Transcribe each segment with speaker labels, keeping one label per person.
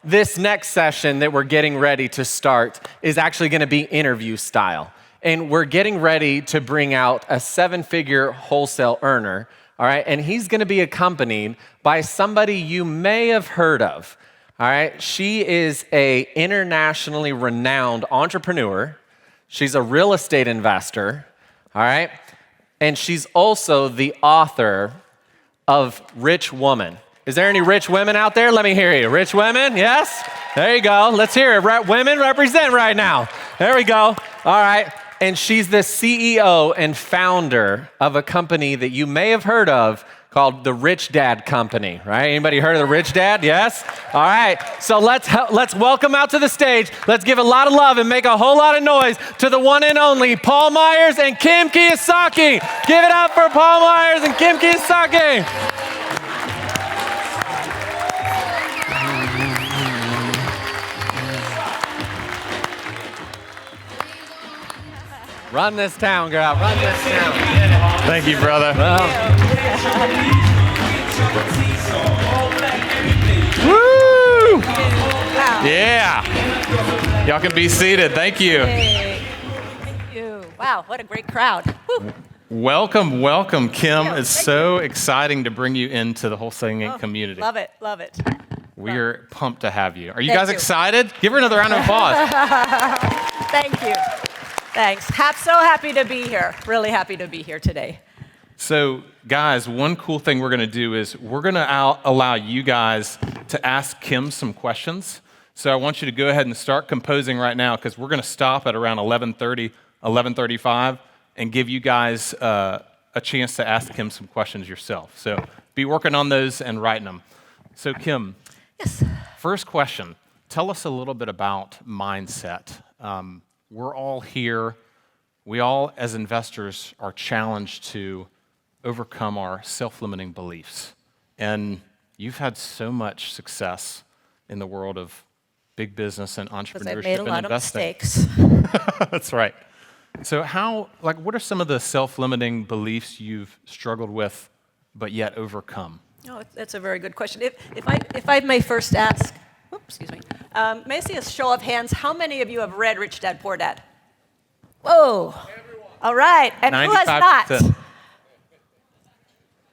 Speaker 1: This next session that we're getting ready to start is actually going to be interview style. And we're getting ready to bring out a 7-figure wholesale earner, all right? And he's going to be accompanied by somebody you may have heard of, all right? She is an internationally renowned entrepreneur. She's a real estate investor, all right? And she's also the author of Rich Woman. Is there any rich women out there? Let me hear you. Rich women? Yes? There you go. Let's hear it. Women represent right now. There we go. All right. And she's the CEO and founder of a company that you may have heard of called the Rich Dad Company, right? Anybody heard of the Rich Dad? Yes? All right. So let's welcome out to the stage. Let's give a lot of love and make a whole lot of noise to the one and only Paul Myers and Kim Kiyosaki. Give it up for Paul Myers and Kim Kiyosaki. Run this town, girl. Run this town.
Speaker 2: Thank you, brother. Woo! Yeah. Y'all can be seated. Thank you.
Speaker 3: Thank you. Wow, what a great crowd. Woo.
Speaker 2: Welcome, Kim. It's so exciting to bring you into the wholesaling community.
Speaker 3: Love it.
Speaker 2: We're pumped to have you. Are you guys excited? Give her another round of applause.
Speaker 3: Thank you. Thanks. So happy to be here. Really happy to be here today.
Speaker 2: So, guys, one cool thing we're going to do is we're going to allow you guys to ask Kim some questions. So I want you to go ahead and start composing right now because we're going to stop at around 11:30, 11:35 and give you guys a chance to ask Kim some questions yourself. So be working on those and writing them. So, Kim,
Speaker 3: yes.
Speaker 2: First question. Tell us a little bit about mindset. We're all here. We all, as investors, are challenged to overcome our self-limiting beliefs. And you've had so much success in the world of big business and entrepreneurship
Speaker 3: I've made a lot
Speaker 2: and investing.
Speaker 3: of mistakes.
Speaker 2: That's right. So what are some of the self-limiting beliefs you've struggled with, but yet overcome?
Speaker 3: Oh, that's a very good question. If I may first ask, excuse me. May I see a show of hands? How many of you have read Rich Dad, Poor Dad? Whoa. Everyone. All right. And who has not?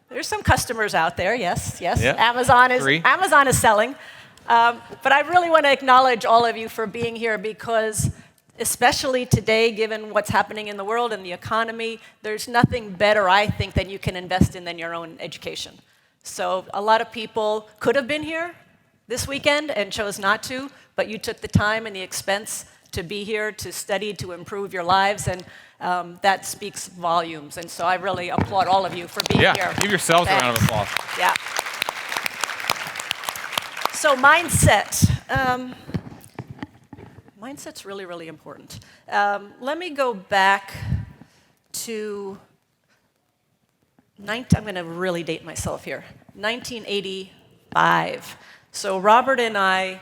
Speaker 3: There's some customers out there. Yes.
Speaker 2: Yep.
Speaker 3: Amazon is selling. But I really want to acknowledge all of you for being here because especially today, given what's happening in the world and the economy, there's nothing better, I think, than you can invest in than your own education. So a lot of people could have been here this weekend and chose not to, but you took the time and the expense to be here, to study, to improve your lives, and that speaks volumes. And so I really applaud all of you for being here.
Speaker 2: Yeah, give yourselves a round of applause.
Speaker 3: Yeah. So mindset. Mindset's really, really important. Let me go back to, I'm going to really date myself here, 1985. So Robert and I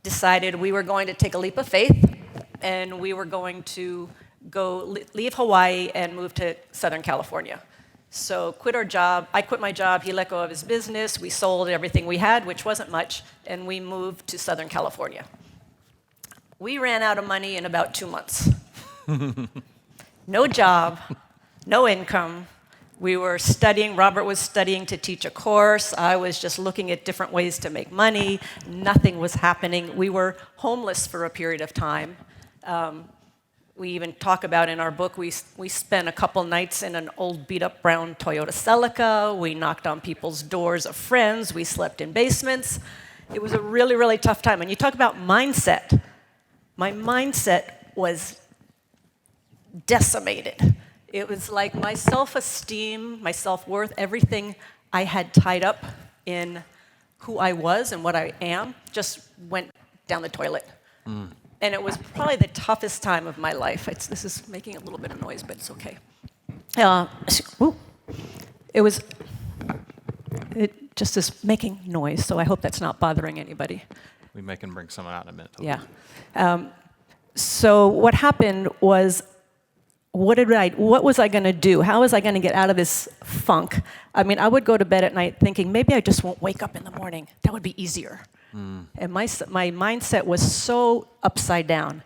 Speaker 3: decided we were going to take a leap of faith, and we were going to go leave Hawaii and move to Southern California. So I quit my job, he let go of his business, we sold everything we had, which wasn't much, and we moved to Southern California. We ran out of money in about 2 months. No job, no income. We were studying, Robert was studying to teach a course. I was just looking at different ways to make money. Nothing was happening. We were homeless for a period of time. We even talk about in our book, we spent a couple nights in an old beat-up brown Toyota Celica. We knocked on people's doors of friends. We slept in basements. It was a really, really tough time. And you talk about mindset. My mindset was decimated. It was like my self-esteem, my self-worth, everything I had tied up in who I was and what I am just went down the toilet. And it was probably the toughest time of my life. This is making a little bit of noise, but it's okay. It just is making noise, so I hope that's not bothering anybody.
Speaker 2: We may can bring someone out in a minute.
Speaker 3: Yeah. So what happened was, what was I going to do? How was I going to get out of this funk? I mean, I would go to bed at night thinking, maybe I just won't wake up in the morning. That would be easier. And my mindset was so upside down.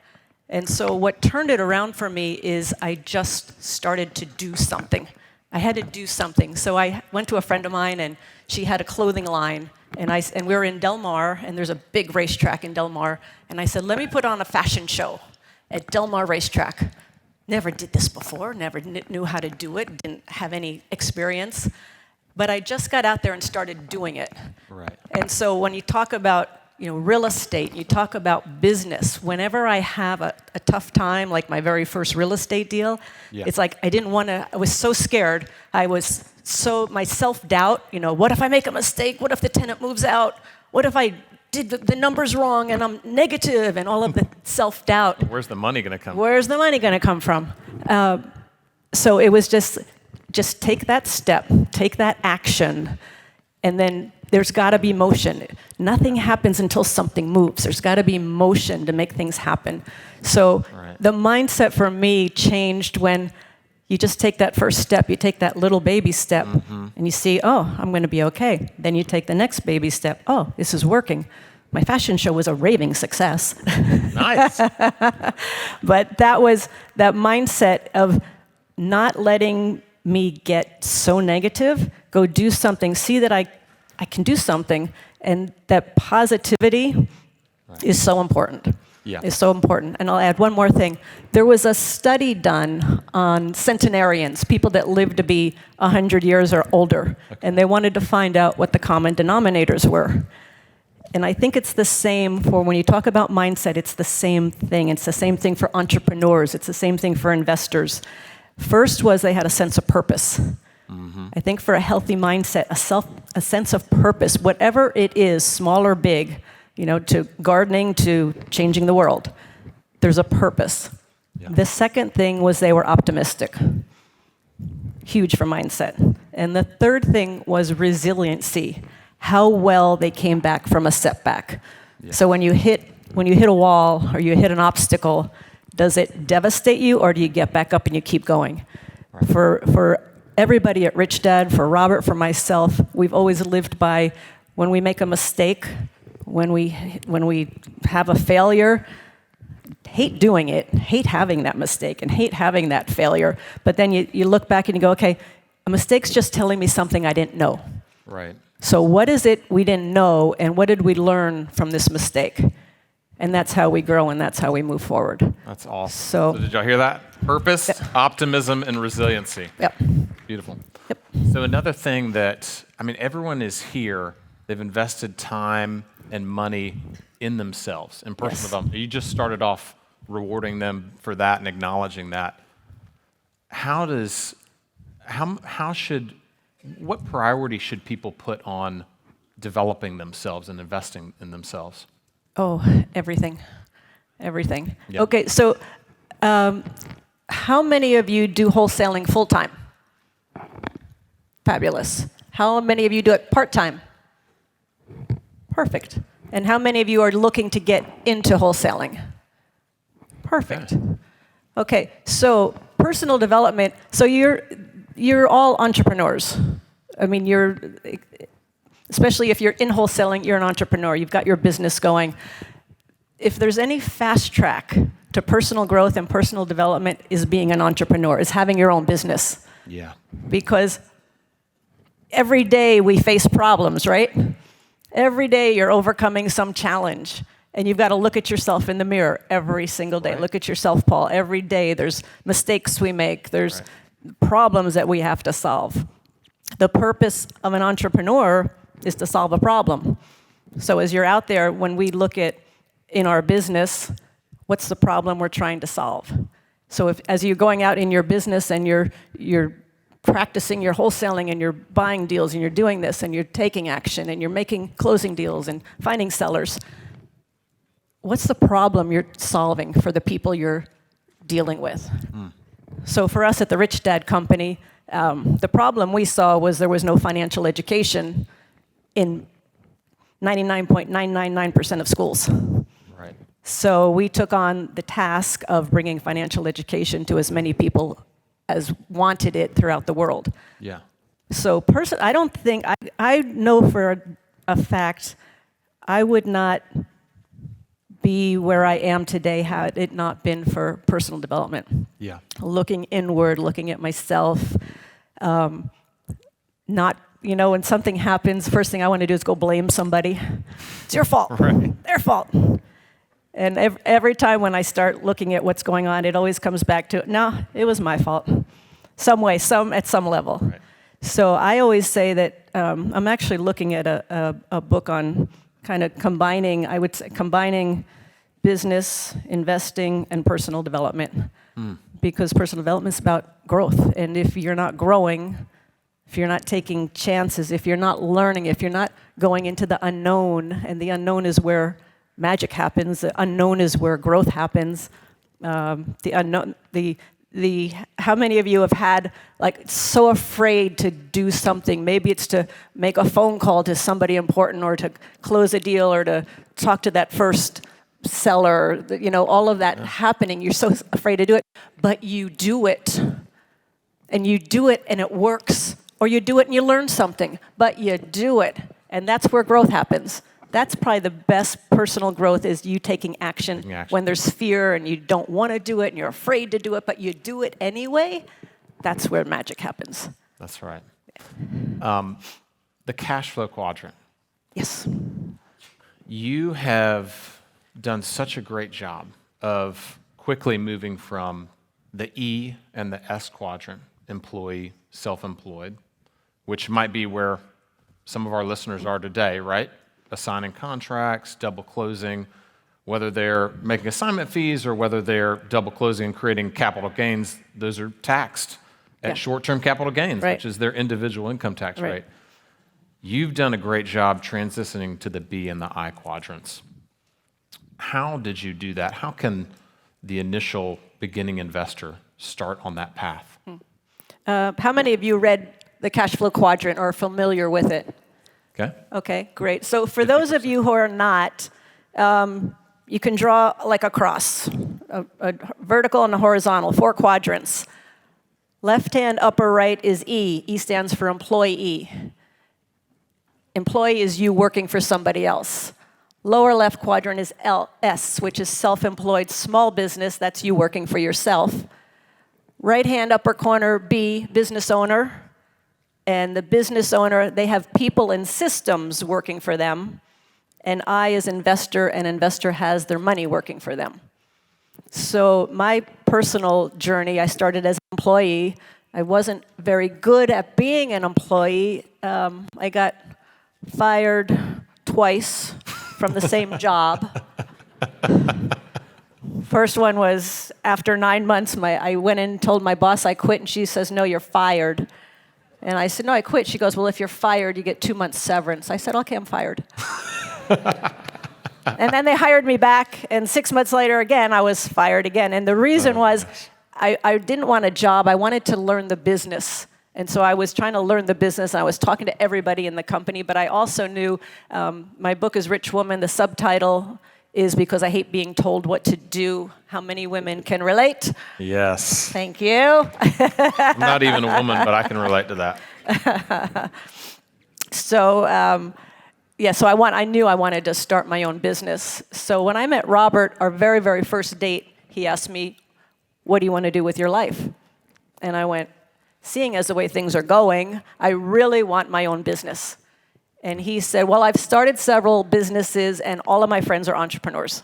Speaker 3: And so what turned it around for me is I just started to do something. I had to do something. So I went to a friend of mine, and she had a clothing line. And we were in Del Mar, and there's a big racetrack in Del Mar. And I said, let me put on a fashion show at Del Mar Racetrack. Never did this before, never knew how to do it, didn't have any experience. But I just got out there and started doing it.
Speaker 2: Right.
Speaker 3: And so when you talk about real estate, you talk about business, whenever I have a tough time, like my very first real estate deal, it's like I was so scared. My self-doubt, what if I make a mistake? What if the tenant moves out? What if I did the numbers wrong and I'm negative, and all of the self-doubt.
Speaker 2: Where's the money going to come?
Speaker 3: Where's the money going to come from? So it was just take that step, take that action, and then there's got to be motion. Nothing happens until something moves. There's got to be motion to make things happen. So the mindset for me changed when you just take that first step, you take that little baby step, and you see, oh, I'm going to be okay. Then you take the next baby step. Oh, this is working. My fashion show was a raving success.
Speaker 2: Nice.
Speaker 3: But that mindset of not letting me get so negative, go do something, see that I can do something, and that positivity is so important.
Speaker 2: Yeah.
Speaker 3: Is so important. And I'll add one more thing. There was a study done on centenarians, people that lived to be 100 years or older, and they wanted to find out what the common denominators were. And I think it's the same for when you talk about mindset, it's the same thing. It's the same thing for entrepreneurs. It's the same thing for investors. First was they had a sense of purpose. I think for a healthy mindset, a sense of purpose, whatever it is, small or big, to gardening, to changing the world, there's a purpose. Yeah. The second thing was they were optimistic. Huge for mindset. And the third thing was resiliency, how well they came back from a setback. Yeah. So when you hit a wall or you hit an obstacle, does it devastate you, or do you get back up and you keep going? Right. For everybody at Rich Dad, for Robert, for myself, we've always lived by when we make a mistake, when we have a failure, hate doing it, hate having that mistake, and hate having that failure. But then you look back and you go, okay, a mistake's just telling me something I didn't know.
Speaker 2: Right.
Speaker 3: So what is it we didn't know, and what did we learn from this mistake? And that's how we grow, and that's how we move forward.
Speaker 2: That's awesome.
Speaker 3: So
Speaker 2: did y'all hear that? Purpose, optimism, and resiliency.
Speaker 3: Yep.
Speaker 2: Beautiful.
Speaker 3: Yep.
Speaker 2: So another thing everyone is here. They've invested time and money in themselves, in personal development. You just started off rewarding them for that and acknowledging that. What priority should people put on developing themselves and investing in themselves?
Speaker 3: Oh, everything. Everything.
Speaker 2: Yep.
Speaker 3: Okay, so how many of you do wholesaling full-time? Fabulous. How many of you do it part-time? Perfect. And how many of you are looking to get into wholesaling? Perfect. Okay, so personal development. So you're all entrepreneurs. I mean, especially if you're in wholesaling, you're an entrepreneur. You've got your business going. If there's any fast track to personal growth and personal development, is being an entrepreneur, is having your own business.
Speaker 2: Yeah.
Speaker 3: Because every day we face problems, right? Every day you're overcoming some challenge. And you've got to look at yourself in the mirror every single day. Right. Look at yourself, Paul. Every day there's mistakes we make. There's problems that we have to solve. The purpose of an entrepreneur is to solve a problem. So as you're out there, when we look at in our business, what's the problem we're trying to solve? So as you're going out in your business and you're practicing your wholesaling and you're buying deals and you're doing this and you're taking action and you're making closing deals and finding sellers, what's the problem you're solving for the people you're dealing with? So for us at the Rich Dad Company, the problem we saw was there was no financial education in 99.999% of schools.
Speaker 2: Right.
Speaker 3: So we took on the task of bringing financial education to as many people as wanted it throughout the world.
Speaker 2: Yeah.
Speaker 3: So I don't think, I know for a fact, I would not be where I am today had it not been for personal development.
Speaker 2: Yeah.
Speaker 3: Looking inward, looking at myself, not, when something happens, first thing I want to do is go blame somebody. It's your fault.
Speaker 2: Right.
Speaker 3: Their fault. And every time when I start looking at what's going on, it always comes back to, no, it was my fault. Some way, at some level.
Speaker 2: Right.
Speaker 3: So I always say that I'm actually looking at a book on kind of combining business, investing, and personal development. Because personal development is about growth. And if you're not growing, if you're not taking chances, if you're not learning, if you're not going into the unknown, and the unknown is where magic happens, the unknown is where growth happens. The unknown, how many of you have had, so afraid to do something? Maybe it's to make a phone call to somebody important, or to close a deal, or to talk to that first seller, all of that happening. You're so afraid to do it, but you do it. And you do it and it works. Or you do it and you learn something, but you do it. And that's where growth happens. That's probably the best personal growth, is you taking action when there's fear and you don't want to do it and you're afraid to do it, but you do it anyway. That's where magic happens.
Speaker 2: That's right. The Cashflow Quadrant.
Speaker 3: Yes.
Speaker 2: You have done such a great job of quickly moving from the E and the S quadrant, employee, self-employed, which might be where some of our listeners are today, right? Assigning contracts, double closing, whether they're making assignment fees or whether they're double closing and creating capital gains, those are taxed at short-term capital gains, which is their individual income tax rate. You've done a great job transitioning to the B and the I quadrants. How did you do that? How can the initial beginning investor start on that path?
Speaker 3: How many of you read the Cashflow Quadrant or are familiar with it?
Speaker 2: Okay.
Speaker 3: Okay, great. So for those of you who are not, you can draw like a cross, a vertical and a horizontal, 4 quadrants. Left hand upper right is E. E stands for employee. Employee is you working for somebody else. Lower left quadrant is S, which is self-employed small business. That's you working for yourself. Right hand upper corner, B, business owner. And the business owner, they have people and systems working for them. And I is investor, and investor has their money working for them. So my personal journey, I started as an employee. I wasn't very good at being an employee. I got fired twice from the same job. First one was after 9 months, I went in and told my boss I quit, and she says, "No, you're fired." And I said, "No, I quit." She goes, "Well, if you're fired, you get 2 months severance." I said, "Okay, I'm fired." And then they hired me back, and 6 months later, again, I was fired again. And the reason was I didn't want a job. I wanted to learn the business. And so I was trying to learn the business. I was talking to everybody in the company, but I also knew my book is Rich Woman. The subtitle is Because I Hate Being Told What to Do. How many women can relate?
Speaker 2: Yes.
Speaker 3: Thank you.
Speaker 2: I'm not even a woman, but I can relate to that.
Speaker 3: So, so I knew I wanted to start my own business. So when I met Robert, our very, very first date, he asked me, "What do you want to do with your life?" And I went, "Seeing as the way things are going, I really want my own business." And he said, "Well, I've started several businesses, and all of my friends are entrepreneurs."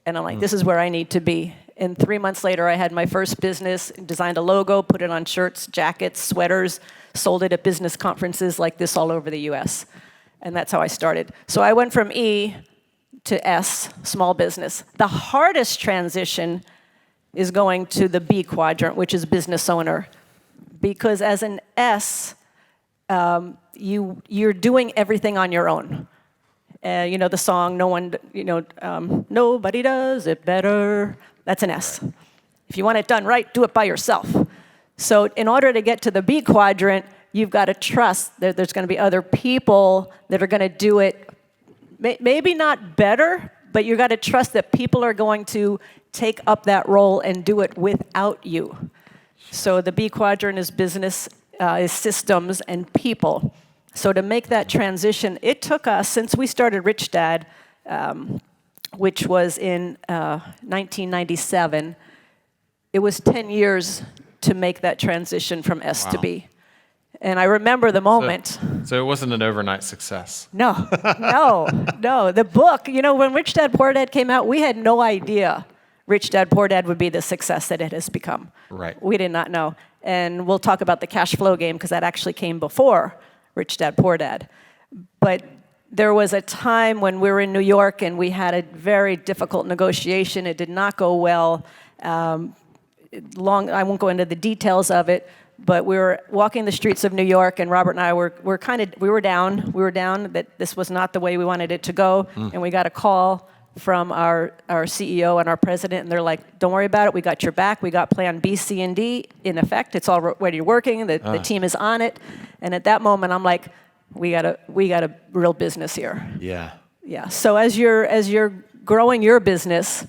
Speaker 3: And I'm like, this is where I need to be. And 3 months later, I had my first business, designed a logo, put it on shirts, jackets, sweaters, sold it at business conferences like this all over the US. And that's how I started. So I went from E to S, small business. The hardest transition is going to the B quadrant, which is business owner. Because as an S, you're doing everything on your own. The song, nobody does it better. That's an S. If you want it done right, do it by yourself. So in order to get to the B quadrant, you've got to trust that there's going to be other people that are going to do it, maybe not better, but you've got to trust that people are going to take up that role and do it without you. So the B quadrant is business, is systems and people. So to make that transition, it took us, since we started Rich Dad, which was in 1997, it was 10 years to make that transition from S to
Speaker 2: Wow.
Speaker 3: B. And I remember the moment.
Speaker 2: So it wasn't an overnight success.
Speaker 3: No, no. The book, when Rich Dad, Poor Dad came out, we had no idea Rich Dad, Poor Dad would be the success that it has become.
Speaker 2: Right.
Speaker 3: We did not know. And we'll talk about the cash flow game because that actually came before Rich Dad, Poor Dad. But there was a time when we were in New York and we had a very difficult negotiation. It did not go well. I won't go into the details of it, but we were walking the streets of New York, and Robert and I were down. We were down that this was not the way we wanted it to go, and we got a call from our CEO and our president, and they're like, "Don't worry about it. We got your back. We got Plan B, C, and D in effect. It's already working. The team is on it." And at that moment, I'm like, "We got a real business here."
Speaker 2: Yeah.
Speaker 3: Yeah. So as you're growing your business,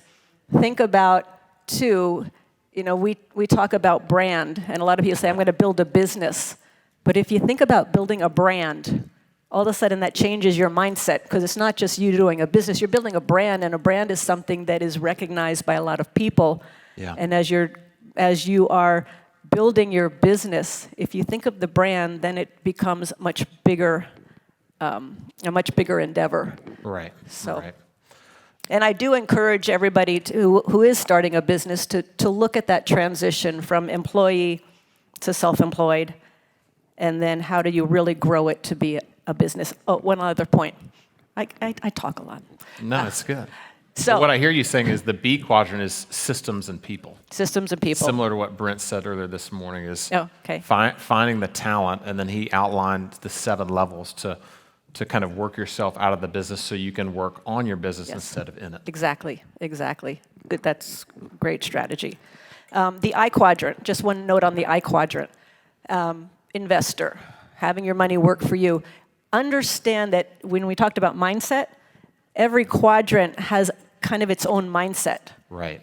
Speaker 3: think about too. We talk about brand, and a lot of people say, "I'm going to build a business," but if you think about building a brand, all of a sudden that changes your mindset because it's not just you doing a business. You're building a brand, and a brand is something that is recognized by a lot of people.
Speaker 2: Yeah.
Speaker 3: And as you are building your business, if you think of the brand, then it becomes a much bigger endeavor.
Speaker 2: Right.
Speaker 3: So-
Speaker 2: Right.
Speaker 3: And I do encourage everybody who is starting a business to look at that transition from employee to self-employed, and then how do you really grow it to be a business. Oh, one other point. I talk a lot.
Speaker 2: No, it's good.
Speaker 3: So
Speaker 2: But what I hear you saying is the B quadrant is systems and people.
Speaker 3: systems and people.
Speaker 2: Similar to what Brent said earlier this morning is
Speaker 3: Oh, okay.
Speaker 2: finding the talent, and then he outlined the 7 levels to kind of work yourself out of the business so you can work on your business
Speaker 3: Yes.
Speaker 2: instead of in it.
Speaker 3: Exactly. Good. That's great strategy. The I quadrant, just one note on the I quadrant. Investor, having your money work for you. Understand that when we talked about mindset, every quadrant has kind of its own mindset.
Speaker 2: Right.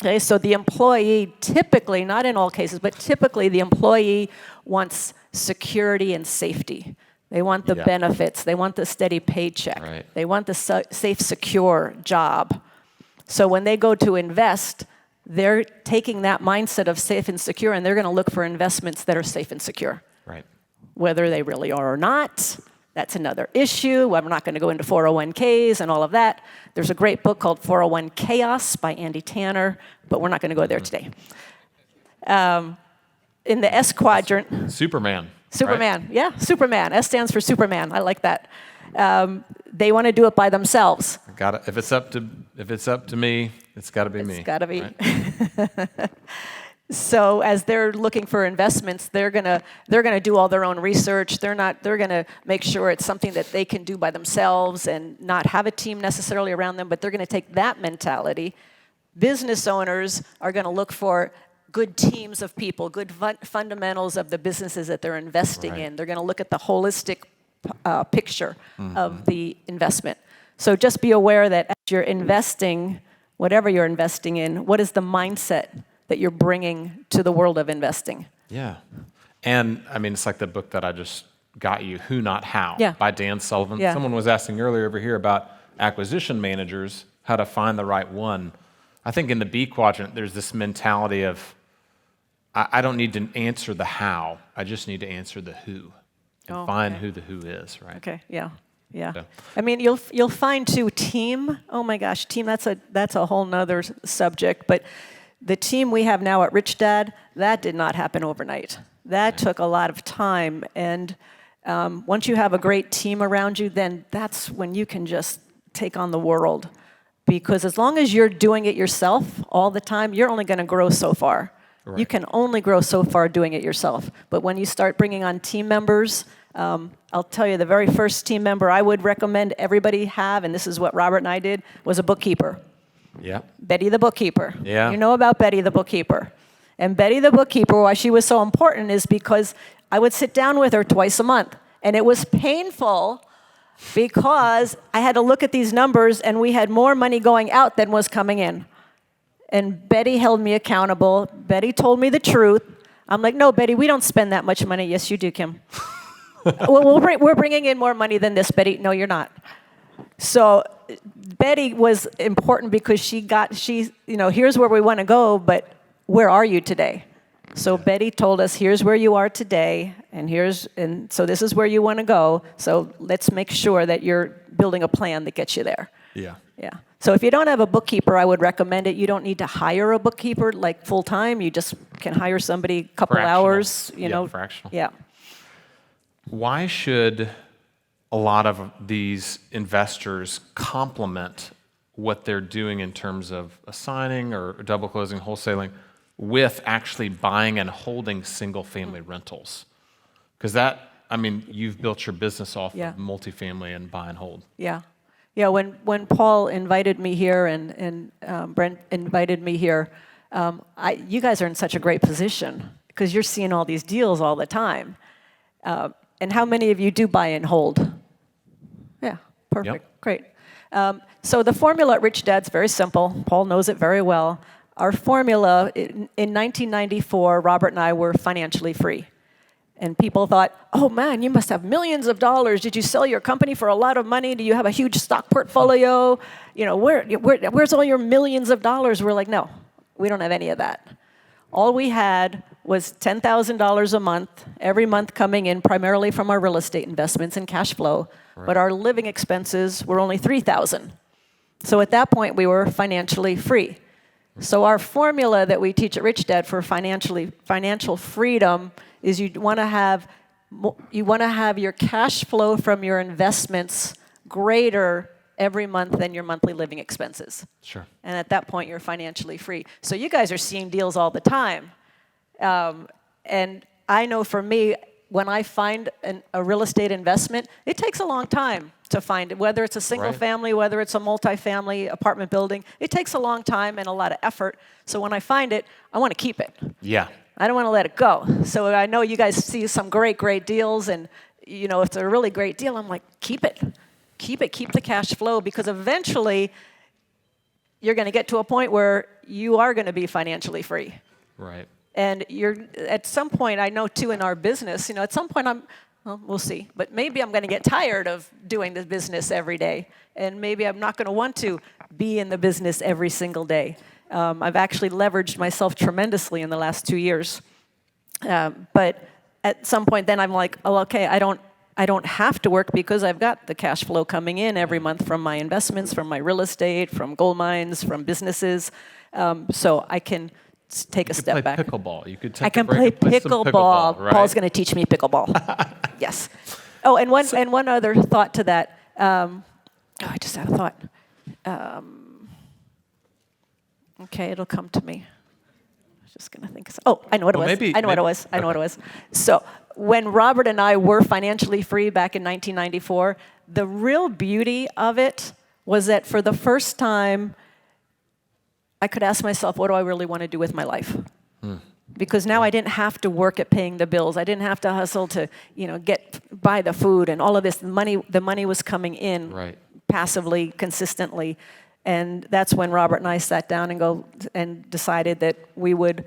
Speaker 3: Okay, so the employee typically, not in all cases, but typically the employee wants security and safety. They want the
Speaker 2: Yeah.
Speaker 3: benefits. They want the steady paycheck.
Speaker 2: Right.
Speaker 3: They want the safe, secure job. So when they go to invest, they're taking that mindset of safe and secure, and they're going to look for investments that are safe and secure.
Speaker 2: Right.
Speaker 3: Whether they really are or not, that's another issue. I'm not going to go into 401ks and all of that. There's a great book called 401 Chaos by Andy Tanner, but we're not going to go there today. In the S quadrant,
Speaker 2: Superman.
Speaker 3: Superman, yeah, Superman. S stands for Superman. I like that. They want to do it by themselves.
Speaker 2: Right? Got it. If it's up to me, it's got to be me.
Speaker 3: It's got to be.
Speaker 2: Right?
Speaker 3: So as they're looking for investments, they're gonna do all their own research. They're gonna make sure it's something that they can do by themselves and not have a team necessarily around them. But they're gonna take that mentality. Business owners are gonna look for good teams of people, good fundamentals of the businesses that they're investing
Speaker 2: Right.
Speaker 3: in. They're gonna look at the holistic picture of the investment. So just be aware that as you're investing, whatever you're investing in, what is the mindset that you're bringing to the world of investing?
Speaker 2: Yeah. And I mean, it's like the book that I just got you, Who Not How,
Speaker 3: Yeah.
Speaker 2: by Dan Sullivan.
Speaker 3: Yeah.
Speaker 2: Someone was asking earlier over here about acquisition managers, how to find the right one. I think in the B quadrant, there's this mentality of, I don't need to answer the how, I just need to answer the who. And
Speaker 3: Oh,
Speaker 2: find
Speaker 3: okay.
Speaker 2: who the who is, right?
Speaker 3: Okay, yeah.
Speaker 2: Yeah.
Speaker 3: I mean, you'll find too, team. Oh my gosh, team. That's a whole nother subject. But the team we have now at Rich Dad, that did not happen overnight. That took a lot of time. And once you have a great team around you, then that's when you can just take on the world. Because as long as you're doing it yourself all the time, you're only going to grow so far.
Speaker 2: Right.
Speaker 3: You can only grow so far doing it yourself. But when you start bringing on team members, I'll tell you, the very first team member I would recommend everybody have, and this is what Robert and I did, was a bookkeeper.
Speaker 2: Yeah.
Speaker 3: Betty the bookkeeper.
Speaker 2: Yeah.
Speaker 3: You know about Betty the bookkeeper. And Betty the bookkeeper, why she was so important is because I would sit down with her twice a month. And it was painful because I had to look at these numbers and we had more money going out than was coming in. And Betty held me accountable. Betty told me the truth. I'm like, no, Betty, we don't spend that much money. Yes, you do, Kim. Well, we're bringing in more money than this, Betty. No, you're not. So Betty was important because here's where we want to go, but where are you today? So Betty told us, here's where you are today, and so this is where you want to go. So let's make sure that you're building a plan that gets you there.
Speaker 2: Yeah.
Speaker 3: Yeah. So if you don't have a bookkeeper, I would recommend it. You don't need to hire a bookkeeper like full time. You just can hire somebody a couple
Speaker 2: Fractional.
Speaker 3: hours.
Speaker 2: Fractional.
Speaker 3: Yeah.
Speaker 2: Why should a lot of these investors complement what they're doing in terms of assigning or double closing, wholesaling, with actually buying and holding single-family rentals? Because you've built your business off of multifamily and buy and hold.
Speaker 3: Yeah. Yeah, when Paul invited me here and Brent invited me here, you guys are in such a great position because you're seeing all these deals all the time. And how many of you do buy and hold? Yeah, perfect, great. So the formula at Rich Dad's very simple. Paul knows it very well. Our formula, in 1994, Robert and I were financially free. And people thought, oh man, you must have millions of dollars. Did you sell your company for a lot of money? Do you have a huge stock portfolio? Where's all your millions of dollars? We're like, no, we don't have any of that. All we had was $10,000 a month, every month coming in primarily from our real estate investments and cash flow, but our living expenses were only $3,000. So at that point, we were financially free. So our formula that we teach at Rich Dad for financial freedom is you want to have your cash flow from your investments greater every month than your monthly living expenses.
Speaker 2: Sure.
Speaker 3: And at that point, you're financially free. So you guys are seeing deals all the time. And I know for me, when I find a real estate investment, it takes a long time to find it, whether it's a single family, whether it's a multifamily apartment building. It takes a long time and a lot of effort. So when I find it, I want to keep it.
Speaker 2: Yeah.
Speaker 3: I don't want to let it go. So I know you guys see some great deals, and if it's a really great deal, I'm like, keep it. Keep the cash flow, because eventually you're going to get to a point where you are going to be financially free.
Speaker 2: Right.
Speaker 3: And at some point, I know too in our business, at some point we'll see, but maybe I'm going to get tired of doing the business every day, and maybe I'm not going to want to be in the business every single day. I've actually leveraged myself tremendously in the last 2 years. But at some point then I'm like, oh, okay, I don't have to work because I've got the cash flow coming in every month from my investments, from my real estate, from gold mines, from businesses. So I can take a step back.
Speaker 2: Pickleball. You could take
Speaker 3: I can
Speaker 2: a break
Speaker 3: play
Speaker 2: and some
Speaker 3: pickleball.
Speaker 2: Right?
Speaker 3: Paul's going to teach me pickleball. Yes. Oh, and one other thought to that. I just had a thought. Okay, it'll come to me. I was just going to think. I know what it was. I know what it was. So when Robert and I were financially free back in 1994, the real beauty of it was that for the first time, I could ask myself, what do I really want to do with my life? Because now I didn't have to work at paying the bills. I didn't have to hustle to, buy the food and all of this. The money was coming in passively, consistently. And that's when Robert and I sat down and decided that we would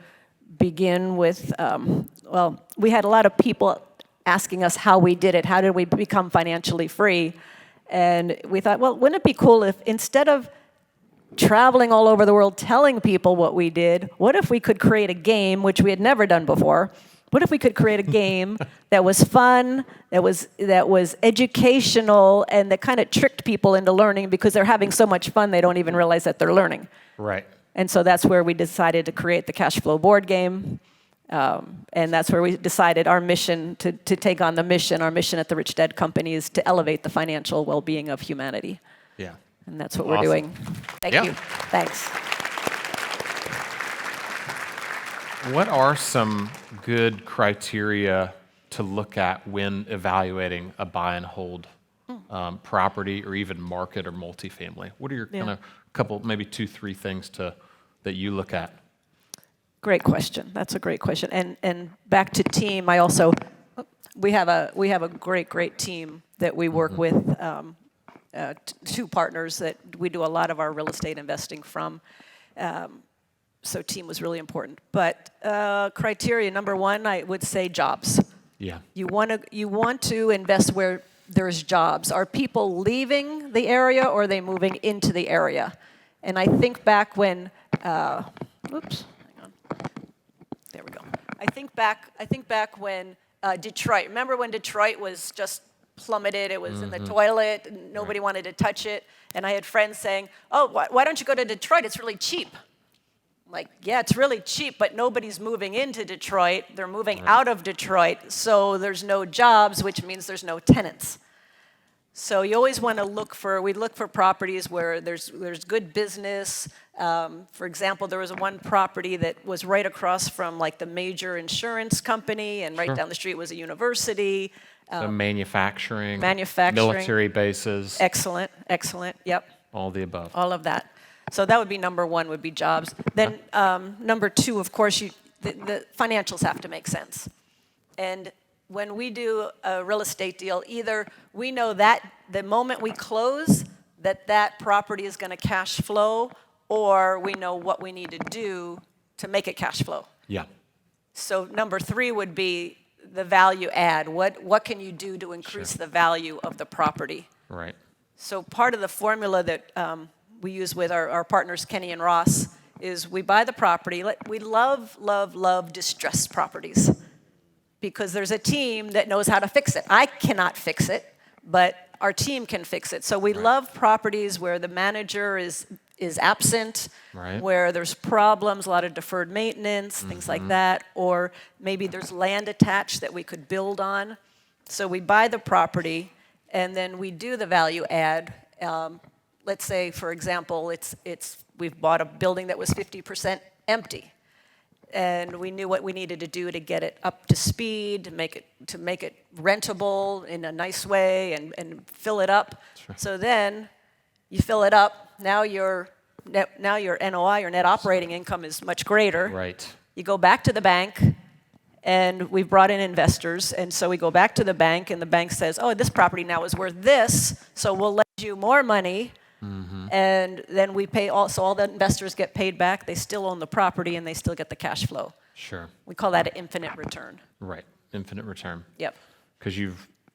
Speaker 3: begin with, we had a lot of people asking us how we did it. How did we become financially free? And we thought, well, wouldn't it be cool if instead of traveling all over the world telling people what we did, what if we could create a game, which we had never done before? What if we could create a game that was fun, that was educational, and that kind of tricked people into learning because they're having so much fun they don't even realize that they're learning.
Speaker 2: Right.
Speaker 3: And so that's where we decided to create the Cashflow board game. And that's where we decided our mission to take on the mission. Our mission at the Rich Dad Company is to elevate the financial well-being of humanity.
Speaker 2: Yeah.
Speaker 3: And that's what we're doing. Thank you. Thanks.
Speaker 2: What are some good criteria to look at when evaluating a buy and hold property, or even market or multifamily? What are your kind of couple, maybe 2-3 things that you look at?
Speaker 3: Great question. That's a great question. And back to team, we have a great team that we work with. 2 partners that we do a lot of our real estate investing from. So team was really important. But criteria number 1, I would say jobs.
Speaker 2: Yeah.
Speaker 3: You want to invest where there's jobs. Are people leaving the area or are they moving into the area? And I think back when, oops, hang on. There we go. I think back when Detroit. Remember when Detroit was just plummeted? It was in the toilet. And nobody wanted to touch it. And I had friends saying, "Oh, why don't you go to Detroit? It's really cheap." I'm like, yeah, it's really cheap, but nobody's moving into Detroit. They're moving out of Detroit, so there's no jobs, which means there's no tenants. So you always want to look for properties where there's good business. For example, there was one property that was right across from like the major insurance company, and right down the street was a university.
Speaker 2: So manufacturing,
Speaker 3: Manufacturing.
Speaker 2: military bases,
Speaker 3: Excellent, yep.
Speaker 2: all the above.
Speaker 3: All of that. So that would be number one, would be jobs. Then number two, of course, the financials have to make sense. And when we do a real estate deal, either we know that the moment we close that property is going to cash flow, or we know what we need to do to make it cash flow.
Speaker 2: Yeah.
Speaker 3: So number three would be the value add. What can you do to increase the value of the property?
Speaker 2: Right.
Speaker 3: So part of the formula that we use with our partners, Kenny and Ross, is we buy the property. We love distressed properties because there's a team that knows how to fix it. I cannot fix it, but our team can fix it. So we love properties where the manager is absent, where there's problems, a lot of deferred maintenance, things like that, or maybe there's land attached that we could build on. So we buy the property, and then we do the value add. Let's say, for example, we've bought a building that was 50% empty, and we knew what we needed to do to get it up to speed, to make it rentable in a nice way, and fill it up. Sure. So then you fill it up. Now your NOI, your net operating income, is much greater.
Speaker 2: Right.
Speaker 3: You go back to the bank, and we've brought in investors, and so we go back to the bank, and the bank says, "Oh, this property now is worth this, so we'll lend you more money." And then we pay so all the investors get paid back. They still own the property, and they still get the cash flow.
Speaker 2: Sure.
Speaker 3: We call that an infinite return.
Speaker 2: Right. Infinite return.
Speaker 3: Yep.
Speaker 2: Because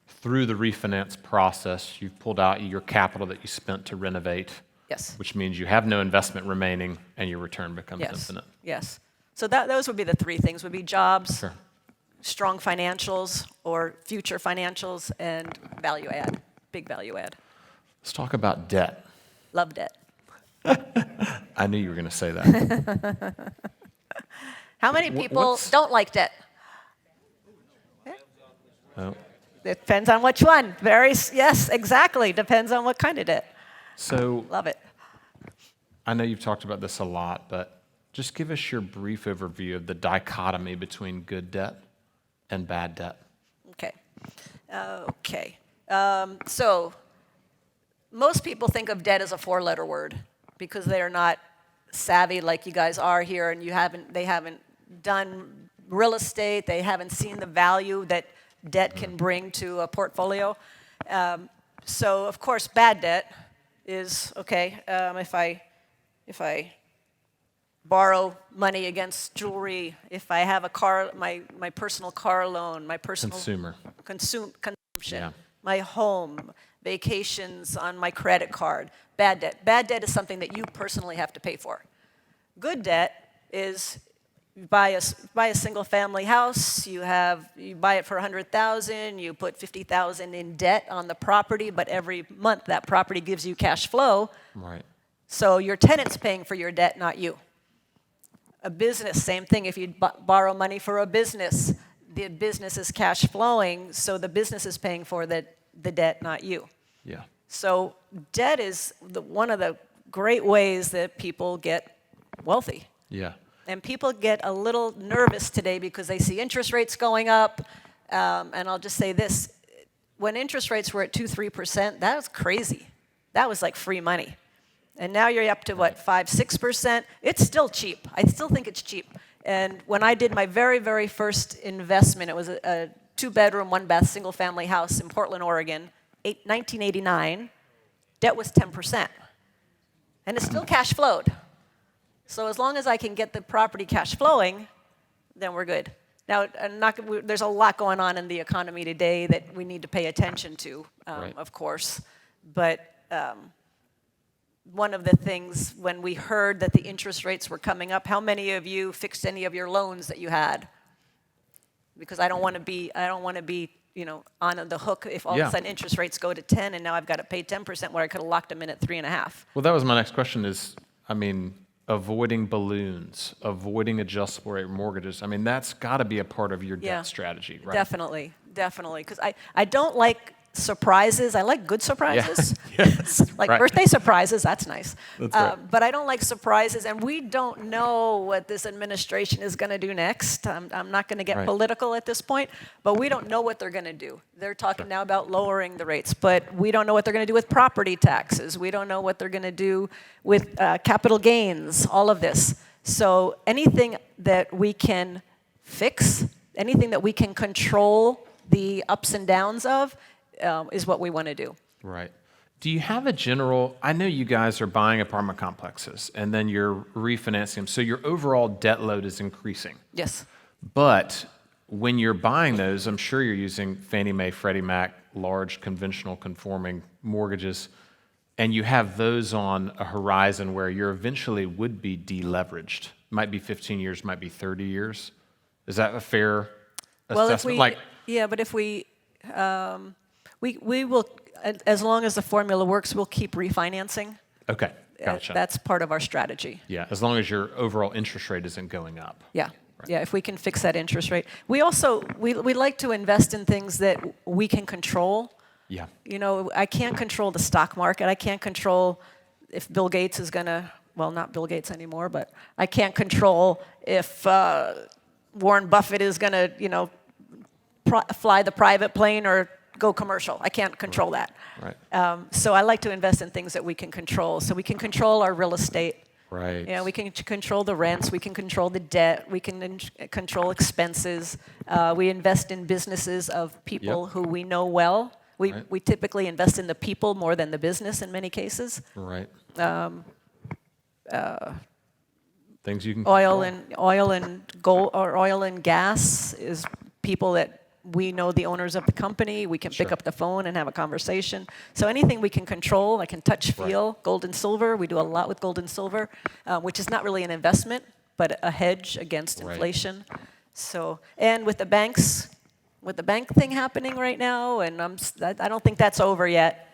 Speaker 2: through the refinance process, you've pulled out your capital that you spent to renovate.
Speaker 3: Yes.
Speaker 2: Which means you have no investment remaining, and your return becomes infinite.
Speaker 3: Yes. So those would be the three things: would be jobs,
Speaker 2: Sure.
Speaker 3: strong financials or future financials, and value add, big value add.
Speaker 2: Let's talk about debt.
Speaker 3: Love debt.
Speaker 2: I knew you were going to say that.
Speaker 3: How many people don't like debt?
Speaker 2: Oh.
Speaker 3: It depends on which one. Yes, exactly. Depends on what kind of debt.
Speaker 2: So
Speaker 3: Love it.
Speaker 2: I know you've talked about this a lot, but just give us your brief overview of the dichotomy between good debt and bad debt.
Speaker 3: Okay. So most people think of debt as a four-letter word because they are not savvy like you guys are here, and they haven't done real estate. They haven't seen the value that debt can bring to a portfolio. So of course, bad debt is if I borrow money against jewelry, if I have a car, my personal car loan, my personal consumption, my home, vacations on my credit card. Bad debt. Bad debt is something that you personally have to pay for. Good debt is you buy a single family house, you buy it for $100,000, you put $50,000 in debt on the property, but every month that property gives you cash flow.
Speaker 2: Right.
Speaker 3: So your tenant's paying for your debt, not you. A business, same thing. If you borrow money for a business, the business is cash flowing, so the business is paying for the debt, not you.
Speaker 2: Yeah.
Speaker 3: So debt is one of the great ways that people get wealthy.
Speaker 2: Yeah.
Speaker 3: And people get a little nervous today because they see interest rates going up. And I'll just say this. When interest rates were at 2-3%, that was crazy. That was like free money. And now you're up to, 5-6%? It's still cheap. I still think it's cheap. And when I did my very, very first investment, it was a 2-bedroom, 1-bath, single-family house in Portland, Oregon, 1989. Debt was 10%. And it still cash flowed. So as long as I can get the property cash flowing, then we're good. Now, there's a lot going on in the economy today that we need to pay attention to,
Speaker 2: Right.
Speaker 3: of course. But one of the things when we heard that the interest rates were coming up, how many of you fixed any of your loans that you had? Because I don't want to be, on the hook if all of
Speaker 2: Yeah.
Speaker 3: a sudden interest rates go to 10 and now I've got to pay 10% where I could have locked them in at 3.5.
Speaker 2: Well, that was my next question is, avoiding balloons, avoiding adjustable rate mortgages. That's got to be a part of your debt strategy, right?
Speaker 3: Definitely. Because I don't like surprises. I like good surprises.
Speaker 2: Yeah. Yes.
Speaker 3: Like
Speaker 2: right.
Speaker 3: birthday surprises, that's nice.
Speaker 2: That's right.
Speaker 3: But I don't like surprises, and we don't know what this administration is going to do next. I'm not going to get
Speaker 2: Right.
Speaker 3: political at this point, but we don't know what they're going to do. They're talking now about lowering the rates, but we don't know what they're going to do with property taxes. We don't know what they're going to do with capital gains, all of this. So anything that we can fix, anything that we can control the ups and downs of, is what we want to do.
Speaker 2: Right. Do you have a general, I know you guys are buying apartment complexes and then you're refinancing them, so your overall debt load is increasing.
Speaker 3: Yes.
Speaker 2: But when you're buying those, I'm sure you're using Fannie Mae, Freddie Mac, large conventional conforming mortgages, and you have those on a horizon where you eventually would be deleveraged. Might be 15 years, might be 30 years. Is that a fair assessment?
Speaker 3: But if we will, as long as the formula works, we'll keep refinancing.
Speaker 2: Okay, gotcha.
Speaker 3: That's part of our strategy.
Speaker 2: Yeah, as long as your overall interest rate isn't going up.
Speaker 3: Yeah. Right. Yeah, if we can fix that interest rate. We also, we like to invest in things that we can control.
Speaker 2: Yeah.
Speaker 3: I can't control the stock market. I can't control if Bill Gates is going to, well, not Bill Gates anymore, but I can't control if Warren Buffett is going to, fly the private plane or go commercial. I can't control that.
Speaker 2: Right.
Speaker 3: So I like to invest in things that we can control. So we can control our real estate.
Speaker 2: Right.
Speaker 3: We can control the rents. We can control the debt. We can control expenses. We invest in businesses of people who we know well. We typically invest in the people more than the business in many cases.
Speaker 2: Right. Things you can
Speaker 3: Oil
Speaker 2: control.
Speaker 3: and gold or oil and gas is people that we know the owners of the company. We can pick up the phone and have a conversation. So anything we can control, I can touch, feel. Gold and silver, we do a lot with gold and silver, which is not really an investment, but a hedge against inflation. So, and with the banks, with the bank thing happening right now, and I don't think that's over yet.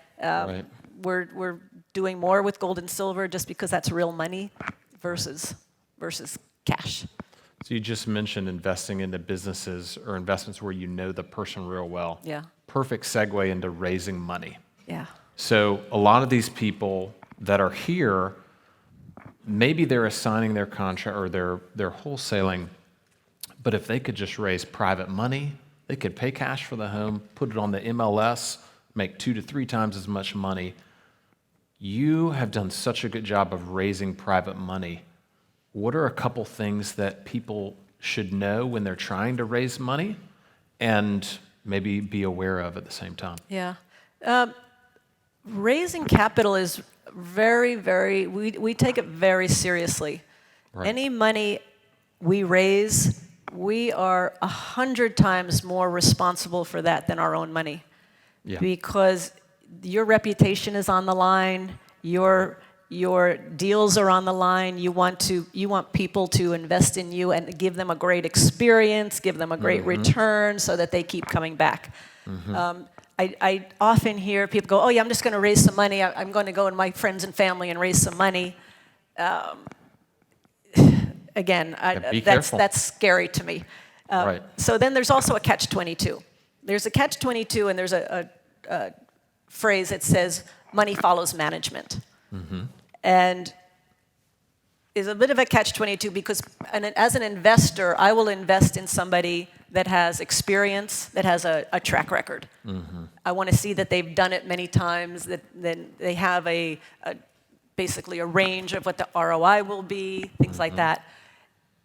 Speaker 3: We're doing more with gold and silver just because that's real money versus cash.
Speaker 2: So you just mentioned investing into businesses or investments where you know the person real well.
Speaker 3: Yeah.
Speaker 2: Perfect segue into raising money.
Speaker 3: Yeah.
Speaker 2: So a lot of these people that are here, maybe they're assigning their contract or they're wholesaling, but if they could just raise private money, they could pay cash for the home, put it on the MLS, make 2 to 3 times as much money. You have done such a good job of raising private money. What are a couple things that people should know when they're trying to raise money and maybe be aware of at the same time?
Speaker 3: Yeah. Raising capital is very, we take it very seriously.
Speaker 2: Right.
Speaker 3: Any money we raise, we are 100 times more responsible for that than our own money.
Speaker 2: Yeah.
Speaker 3: Because your reputation is on the line, your deals are on the line. You want people to invest in you and give them a great experience, give them a great return so that they keep coming back. I often hear people go, oh yeah, I'm just going to raise some money. I'm going to go to my friends and family and raise some money. Again, that's scary to me. So then there's also a catch-22. There's a catch-22 and there's a phrase that says money follows management. And is a bit of a catch-22 because as an investor, I will invest in somebody that has experience, that has a track record. I want to see that they've done it many times, that then they have basically a range of what the ROI will be, things like that.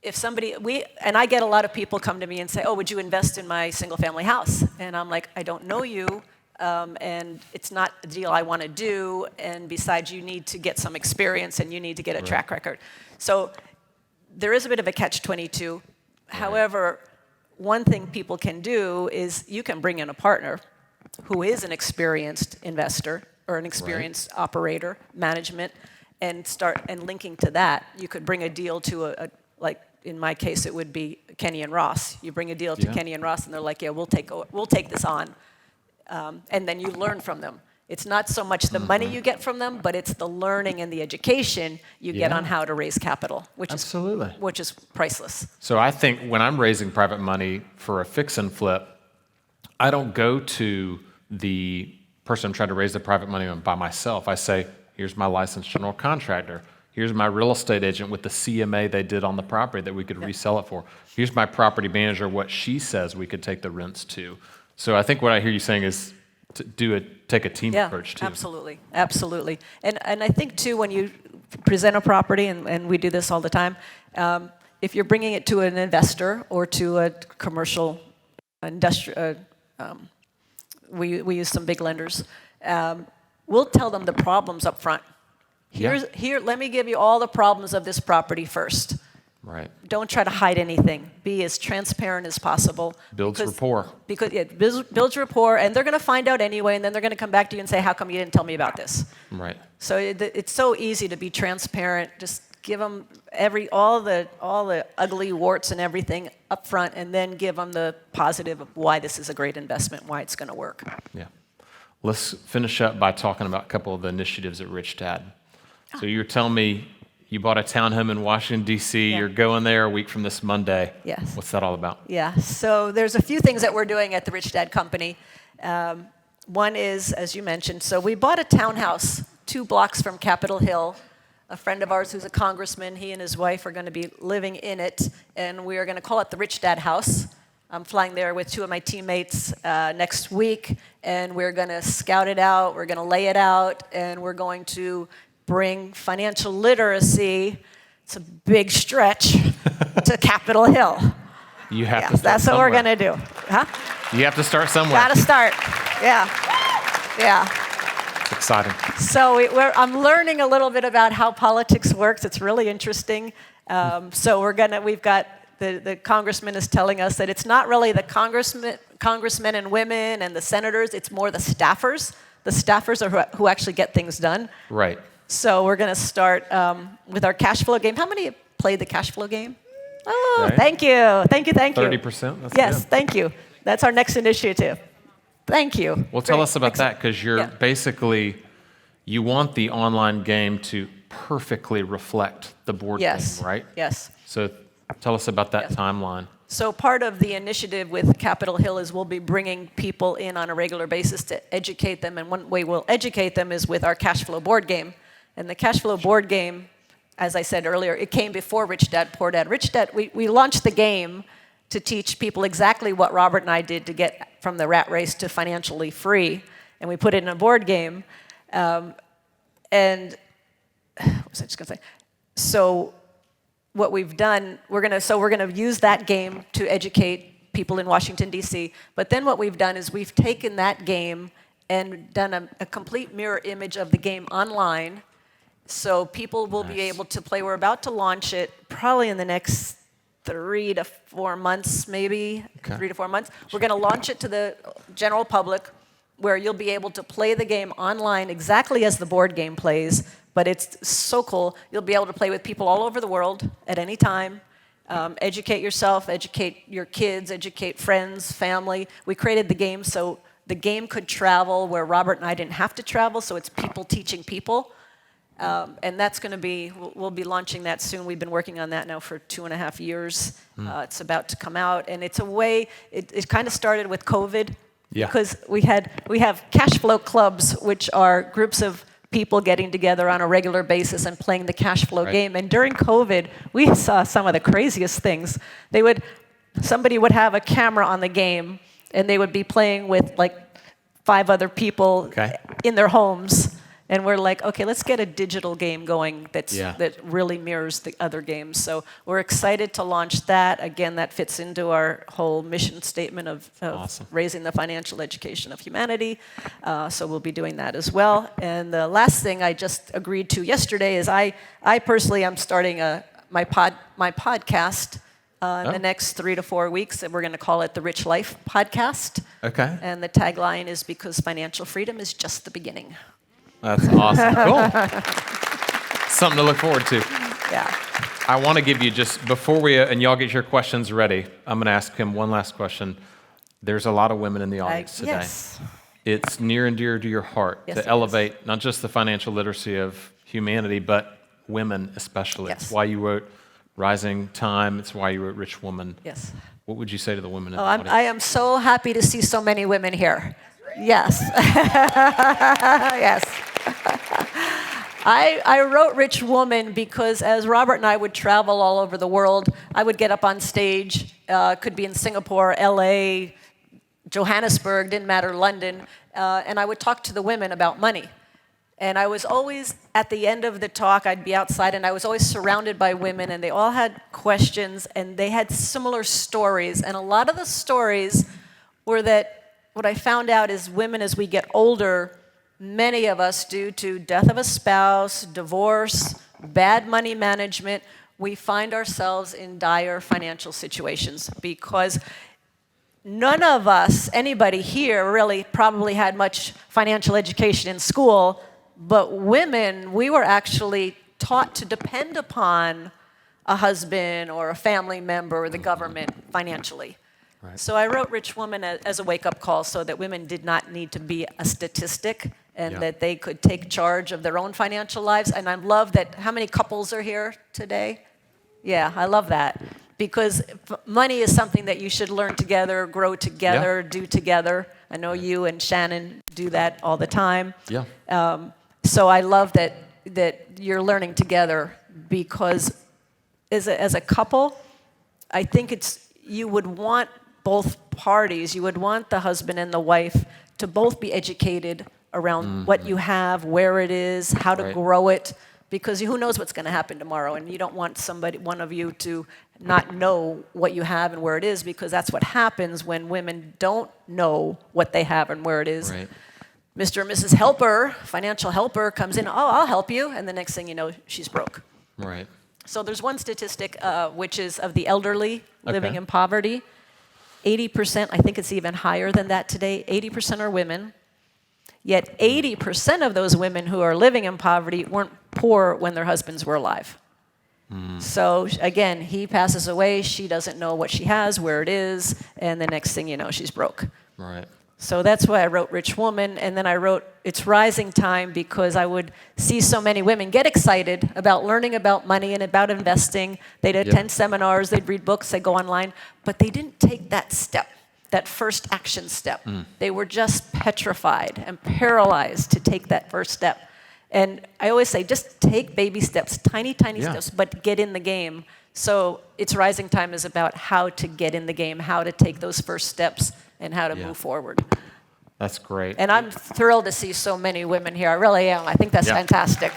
Speaker 3: If somebody, and I get a lot of people come to me and say, oh, would you invest in my single-family house? And I'm like, I don't know you. And it's not a deal I want to do, and besides, you need to get some experience and you need to get a track record. So there is a bit of a catch-22. However, one thing people can do is you can bring in a partner who is an experienced investor or an experienced operator, management, and start and linking to that. You could bring a deal to a like in my case it would be Kenny and Ross. You bring a deal to Kenny and Ross, and they're like, yeah, we'll take this on, and then you learn from them. It's not so much the money you get from them, but it's the learning and the education you get on how to raise capital, which is priceless.
Speaker 2: So I think when I'm raising private money for a fix and flip, I don't go to the person I'm trying to raise the private money on by myself. I say, here's my licensed general contractor. Here's my real estate agent with the CMA they did on the property that we could resell it for. Here's my property manager, what she says we could take the rents to. So I think what I hear you saying is to take a team approach too.
Speaker 3: Absolutely, absolutely. And I think too, when you present a property, and we do this all the time, if you're bringing it to an investor or to a commercial industrial, we use some big lenders, we'll tell them the problems up front. Here, let me give you all the problems of this property first.
Speaker 2: Right.
Speaker 3: Don't try to hide anything. Be as transparent as possible.
Speaker 2: Builds rapport.
Speaker 3: Because it builds rapport, and they're going to find out anyway, and then they're going to come back to you and say, how come you didn't tell me about this?
Speaker 2: Right.
Speaker 3: So it's so easy to be transparent. Just give them all the ugly warts and everything up front, and then give them the positive of why this is a great investment, why it's going to work.
Speaker 2: Yeah. Let's finish up by talking about a couple of the initiatives at Rich Dad. So you were telling me you bought a townhome in Washington, D.C.
Speaker 3: Yeah.
Speaker 2: You're going there a week from this Monday.
Speaker 3: Yes.
Speaker 2: What's that all about?
Speaker 3: Yeah. So there's a few things that we're doing at the Rich Dad Company. One is, as you mentioned, so we bought a townhouse 2 blocks from Capitol Hill. A friend of ours who's a congressman, he and his wife are going to be living in it, and we are going to call it the Rich Dad House. I'm flying there with 2 of my teammates next week, and we're going to scout it out, we're going to lay it out, and we're going to bring financial literacy, it's a big stretch, to Capitol Hill.
Speaker 2: You have to start
Speaker 3: That's
Speaker 2: somewhere.
Speaker 3: what we're going to do. Huh?
Speaker 2: You have to start somewhere.
Speaker 3: Got to start. Yeah. Yeah.
Speaker 2: It's exciting.
Speaker 3: So I'm learning a little bit about how politics works. It's really interesting. So we've got the congressman is telling us that it's not really the congressmen and women and the senators. It's more the staffers. The staffers are who actually get things done.
Speaker 2: Right.
Speaker 3: So we're going to start with our cash flow game. How many have played the cash flow game? Oh,
Speaker 2: okay.
Speaker 3: Thank you. Thank you.
Speaker 2: 30%? That's
Speaker 3: yes,
Speaker 2: good.
Speaker 3: thank you. That's our next initiative. Thank you.
Speaker 2: Well, tell us about that, because you're
Speaker 3: Yeah.
Speaker 2: you want the online game to perfectly reflect the board game, right?
Speaker 3: Yes.
Speaker 2: So tell us about that timeline.
Speaker 3: So part of the initiative with Capitol Hill is we'll be bringing people in on a regular basis to educate them, and one way we'll educate them is with our cash flow board game. And the cash flow board game, as I said earlier, it came before Rich Dad, Poor Dad. Rich Dad, we launched the game to teach people exactly what Robert and I did to get from the rat race to financially free, and we put it in a board game. And what was I just going to say? So what we've done, we're going to use that game to educate people in Washington, D.C. But then what we've done is we've taken that game and done a complete mirror image of the game online. So people will be able to play. We're about to launch it probably in the next 3 to 4 months, maybe. Okay. 3 to 4 months. We're going to launch it to the general public, where you'll be able to play the game online exactly as the board game plays. But it's so cool. You'll be able to play with people all over the world at any time. Educate yourself, educate your kids, educate friends, family. We created the game so the game could travel where Robert and I didn't have to travel, so it's people teaching people. And that's going to be, we'll be launching that soon. We've been working on that now for 2.5 years. It's about to come out, and it's a way, it kind of started with COVID.
Speaker 2: Yeah.
Speaker 3: Because we have cash flow clubs, which are groups of people getting together on a regular basis and playing the cash flow game. And during COVID, we saw some of the craziest things. Somebody would have a camera on the game, and they would be playing with like 5 other people in their homes. And we're like, okay, let's get a digital game going that really mirrors the other games. So we're excited to launch that. Again, that fits into our whole mission statement of
Speaker 2: awesome. Raising
Speaker 3: the financial education of humanity. So we'll be doing that as well. And the last thing I just agreed to yesterday is I personally am starting my podcast in the next 3 to 4 weeks, and we're going to call it the Rich Life Podcast.
Speaker 2: Okay.
Speaker 3: And the tagline is because financial freedom is just the beginning.
Speaker 2: That's awesome. Cool. Something to look forward to.
Speaker 3: Yeah.
Speaker 2: I want to give you just before we and y'all get your questions ready. I'm going to ask him one last question. There's a lot of women in the audience today.
Speaker 3: Yes.
Speaker 2: It's near and dear to your heart
Speaker 3: Yes,
Speaker 2: to
Speaker 3: it
Speaker 2: elevate not just the financial literacy of humanity, but women especially.
Speaker 3: Yes.
Speaker 2: It's why you wrote Rising Time. It's why you wrote Rich Woman.
Speaker 3: Yes.
Speaker 2: What would you say to the women in
Speaker 3: Oh,
Speaker 2: the audience?
Speaker 3: I am so happy to see so many women here. Yes. Yes. I wrote Rich Woman because as Robert and I would travel all over the world, I would get up on stage, could be in Singapore, LA, Johannesburg, didn't matter, London, and I would talk to the women about money. And I was always, at the end of the talk, I'd be outside, and I was always surrounded by women, and they all had questions, and they had similar stories. And a lot of the stories were that what I found out is women, as we get older, many of us, due to death of a spouse, divorce, bad money management, we find ourselves in dire financial situations because none of us, anybody here, really probably had much financial education in school. But women, we were actually taught to depend upon a husband or a family member or the government financially.
Speaker 2: Right.
Speaker 3: So I wrote Rich Woman as a wake-up call so that women did not need to be a statistic and that they could take charge of their own financial lives. And I love that, how many couples are here today? Yeah, I love that. Because money is something that you should learn together, grow together, do together. I know you and Shannon do that all the time.
Speaker 2: Yeah.
Speaker 3: So I love that you're learning together because as a couple, I think you would want both parties, you would want the husband and the wife to both be educated around what you have, where it is, how to grow it, because who knows what's going to happen tomorrow, and you don't want one of you to not know what you have and where it is, because that's what happens when women don't know what they have and where it is.
Speaker 2: Right.
Speaker 3: Mr. and Mrs. Helper, financial helper, comes in, oh, I'll help you, and the next thing you know, she's broke.
Speaker 2: Right.
Speaker 3: So there's one statistic, which is of the elderly living in poverty. 80%, I think it's even higher than that today, 80% are women. Yet 80% of those women who are living in poverty weren't poor when their husbands were alive. So again, he passes away, she doesn't know what she has, where it is, and the next thing you know, she's broke.
Speaker 2: Right.
Speaker 3: So that's why I wrote Rich Woman, and then I wrote It's Rising Time because I would see so many women get excited about learning about money and about investing. They'd attend seminars, they'd read books, they'd go online, but they didn't take that step, that first action step. They were just petrified and paralyzed to take that first step. And I always say, just take baby steps, tiny steps, but get in the game. So It's Rising Time is about how to get in the game, how to take those first steps, and how to move forward.
Speaker 2: That's great.
Speaker 3: And I'm thrilled to see so many women here. I really am. I think that's fantastic.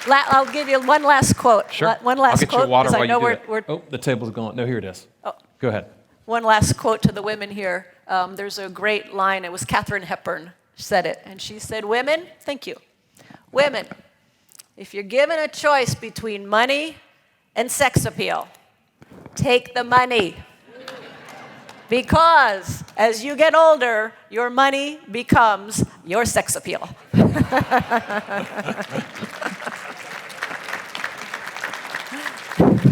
Speaker 3: I'll give you one last quote.
Speaker 2: Sure.
Speaker 3: One last
Speaker 2: I'll get
Speaker 3: quote.
Speaker 2: you water
Speaker 3: 'cause
Speaker 2: while
Speaker 3: I know
Speaker 2: you do
Speaker 3: we're
Speaker 2: that. Oh, the table's gone. No, here it is.
Speaker 3: Oh.
Speaker 2: Go ahead.
Speaker 3: One last quote to the women here. There's a great line. It was Katharine Hepburn said it. And she said, women, thank you. Women, if you're given a choice between money and sex appeal, take the money. Because as you get older, your money becomes your sex appeal.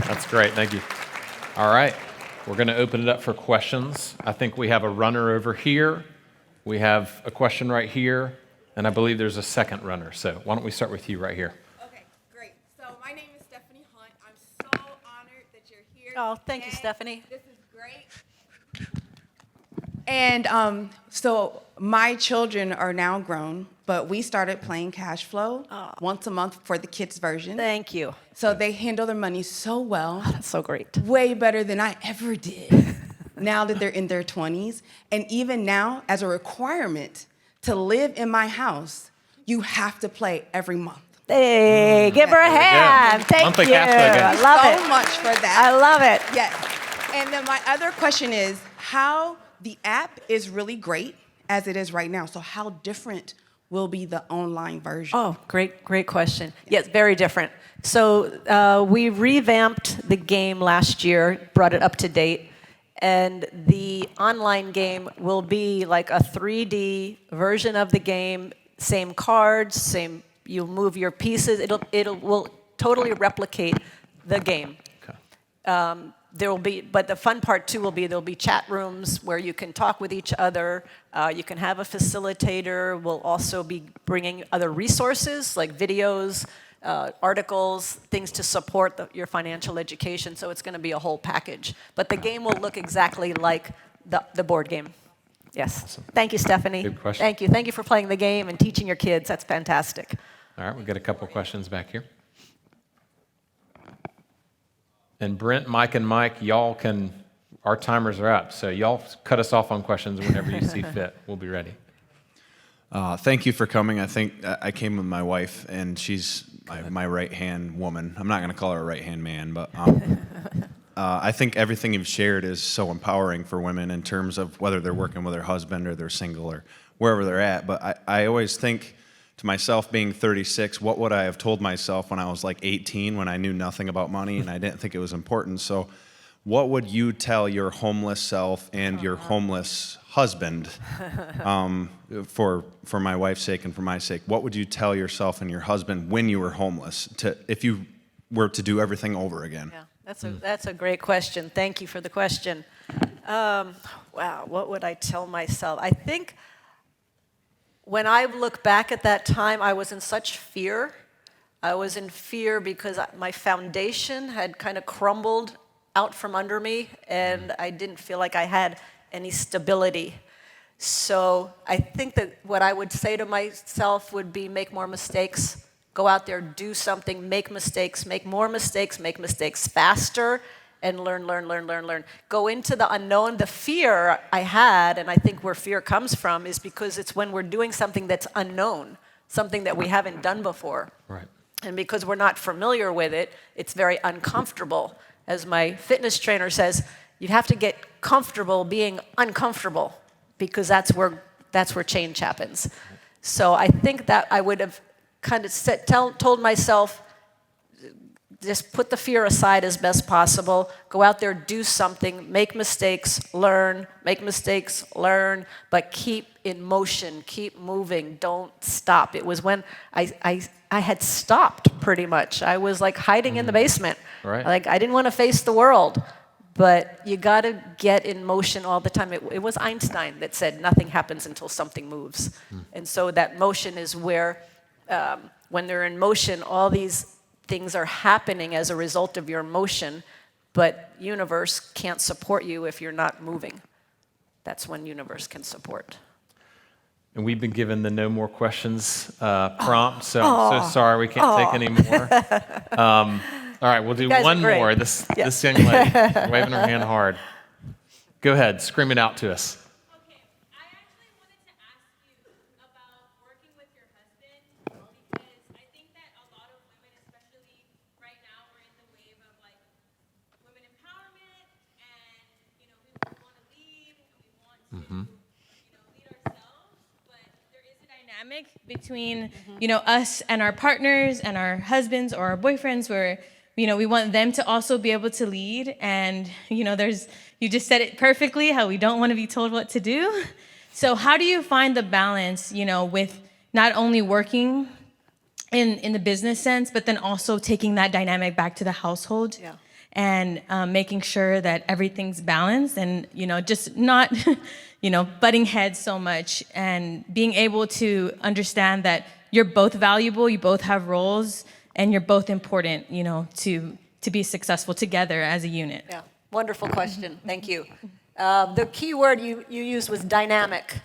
Speaker 2: That's great. Thank you. All right. We're going to open it up for questions. I think we have a runner over here. We have a question right here. And I believe there's a second runner. So why don't we start with you right here?
Speaker 4: Okay, great. So my name is Stephanie Hunt. I'm so honored that you're here.
Speaker 3: Oh, thank you,
Speaker 4: today.
Speaker 3: Stephanie.
Speaker 4: This is great. And so my children are now grown, but we started playing Cashflow once a month for the kids version.
Speaker 3: Thank you.
Speaker 4: So they handle their money so well.
Speaker 3: That's so great.
Speaker 4: Way better than I ever did. Now that they're in their 20s. And even now, as a requirement to live in my house, you have to play every month.
Speaker 3: Hey, give her a hand. Thank
Speaker 2: Monthly
Speaker 3: you.
Speaker 2: Cashflow game.
Speaker 3: I love
Speaker 4: so
Speaker 3: it.
Speaker 4: much for that.
Speaker 3: I love it.
Speaker 4: Yes. And then my other question is how the app is really great as it is right now. So how different will be the online version?
Speaker 3: Oh, great question. Yes, very different. So we revamped the game last year, brought it up to date, and the online game will be like a 3D version of the game, same cards, you'll move your pieces, will totally replicate the game.
Speaker 2: Okay.
Speaker 3: But the fun part too will be there'll be chat rooms where you can talk with each other. You can have a facilitator. We'll also be bringing other resources like videos, articles, things to support your financial education. So it's going to be a whole package. But the game will look exactly like the board game. Yes.
Speaker 2: Awesome.
Speaker 3: Thank you, Stephanie.
Speaker 2: Good question.
Speaker 3: Thank you. Thank you for playing the game and teaching your kids. That's fantastic.
Speaker 2: All right, we've got a couple questions back here. And Brent, Mike, and Mike, our timers are up. So y'all cut us off on questions whenever you see fit. We'll be ready.
Speaker 5: Thank you for coming. I think I came with my wife, and she's my right-hand woman. I'm not going to call her a right-hand man, but I think everything you've shared is so empowering for women in terms of whether they're working with their husband or they're single or wherever they're at. But I always think to myself, being 36, what would I have told myself when I was like 18, when I knew nothing about money and I didn't think it was important? So what would you tell your homeless self and your homeless husband, for my wife's sake and for my sake? What would you tell yourself and your husband when you were homeless, if you were to do everything over again?
Speaker 3: Yeah, that's a great question. Thank you for the question. Wow, what would I tell myself? I think when I look back at that time, I was in such fear. I was in fear because my foundation had kind of crumbled out from under me, and I didn't feel like I had any stability. So I think that what I would say to myself would be make more mistakes, go out there, do something, make mistakes, make more mistakes, make mistakes faster, and learn. Go into the unknown. The fear I had, and I think where fear comes from, is because it's when we're doing something that's unknown, something that we haven't done before.
Speaker 2: Right.
Speaker 3: And because we're not familiar with it, it's very uncomfortable. As my fitness trainer says, you have to get comfortable being uncomfortable, because that's where change happens. So I think that I would have kind of told myself, just put the fear aside as best possible. Go out there, do something, make mistakes, learn, but keep in motion, keep moving, don't stop. It was when I had stopped pretty much. I was like hiding in the basement.
Speaker 2: Right.
Speaker 3: Like I didn't want to face the world. But you got to get in motion all the time. It was Einstein that said nothing happens until something moves. And so that motion is where, when they're in motion, all these things are happening as a result of your motion, but universe can't support you if you're not moving. That's when universe can support.
Speaker 2: And we've been given the no more questions prompt, so I'm so sorry we can't take any more. All right, we'll do one more. This young lady, waving her hand hard. Go ahead, scream it out to us.
Speaker 6: Okay, I actually wanted to ask you about working with your husband, because I think that a lot of women, especially right now, we're in the wave of like women empowerment, and we want to lead, and we want to lead ourselves, but there is a dynamic between us and our partners and our husbands or our boyfriends where we want them to also be able to lead. And, you just said it perfectly, how we don't want to be told what to do. So how do you find the balance, with not only working in the business sense, but then also taking that dynamic back to the household and making sure that everything's balanced and, just not, butting heads so much, and being able to understand that you're both valuable, you both have roles, and you're both important, to be successful together as a unit.
Speaker 3: Yeah, wonderful question. Thank you. The key word you used was dynamic,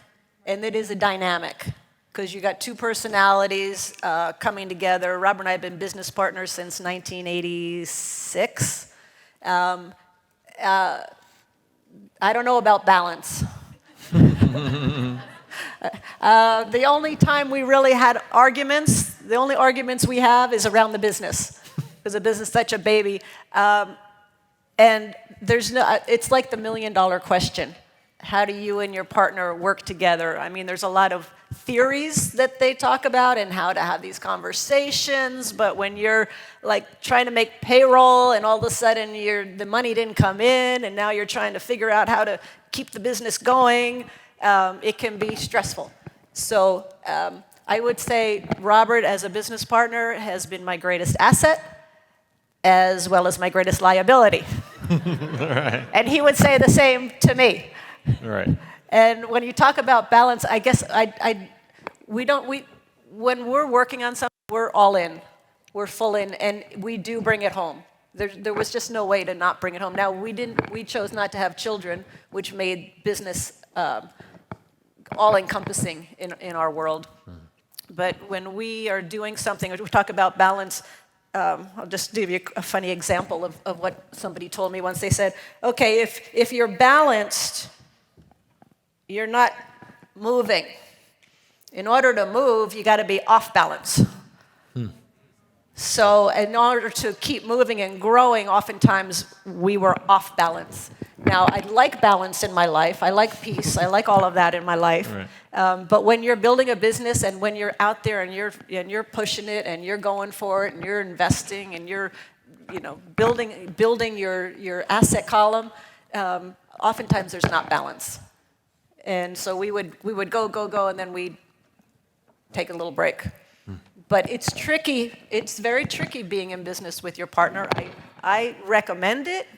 Speaker 3: and it is a dynamic because you got two personalities coming together. Robert and I have been business partners since 1986. I don't know about balance. The only time we really had arguments, the only arguments we have is around the business, because the business is such a baby. And it's like the $1 million question. how do you and your partner work together? I mean, there's a lot of theories that they talk about and how to have these conversations, but when you're like trying to make payroll and all of a sudden the money didn't come in and now you're trying to figure out how to keep the business going, it can be stressful. So I would say Robert, as a business partner, has been my greatest asset as well as my greatest liability.
Speaker 2: Right.
Speaker 3: And he would say the same to me.
Speaker 2: Right.
Speaker 3: And when you talk about balance, I guess when we're working on something, we're all in, we're full in, and we do bring it home. There was just no way to not bring it home. Now, we chose not to have children, which made business all-encompassing in our world. But when we are doing something, we talk about balance. I'll just give you a funny example of what somebody told me once. They said, okay, if you're balanced, you're not moving. In order to move, you got to be off balance. So in order to keep moving and growing, oftentimes we were off balance. Now, I like balance in my life. I like peace. I like all of that in my life.
Speaker 2: Right.
Speaker 3: But when you're building a business and when you're out there and you're pushing it and you're going for it and you're investing and you're building your asset column, oftentimes there's not balance. And so we would go, and then we'd take a little break. But it's tricky. It's very tricky being in business with your partner. I recommend it.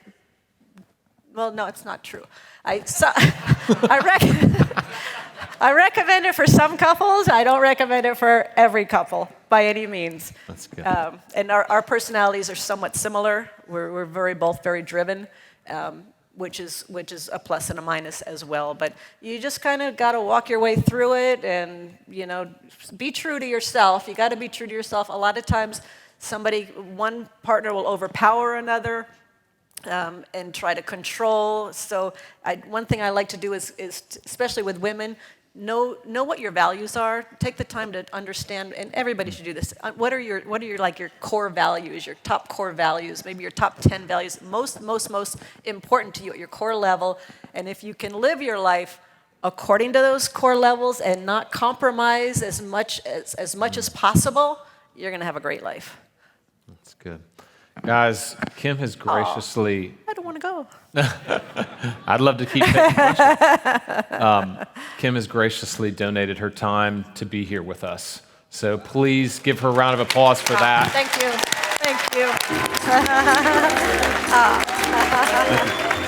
Speaker 3: Well, no, it's not true. I recommend it for some couples. I don't recommend it for every couple by any means.
Speaker 2: That's good.
Speaker 3: And our personalities are somewhat similar. We're both very driven. Which is a plus and a minus as well. But you just kind of got to walk your way through it and, be true to yourself. You got to be true to yourself. A lot of times one partner will overpower another and try to control. So one thing I like to do is especially with women, know what your values are. Take the time to understand, and everybody should do this. What are your your core values, your top core values, maybe your top 10 values, most important to you at your core level. And if you can live your life according to those core levels and not compromise as much as possible, you're going to have a great life.
Speaker 2: That's good. Guys, Kim has graciously...
Speaker 3: I don't want to go.
Speaker 2: I'd love to keep taking questions. Kim has graciously donated her time to be here with us. So please give her a round of applause for that.
Speaker 3: Thank you. Thank you.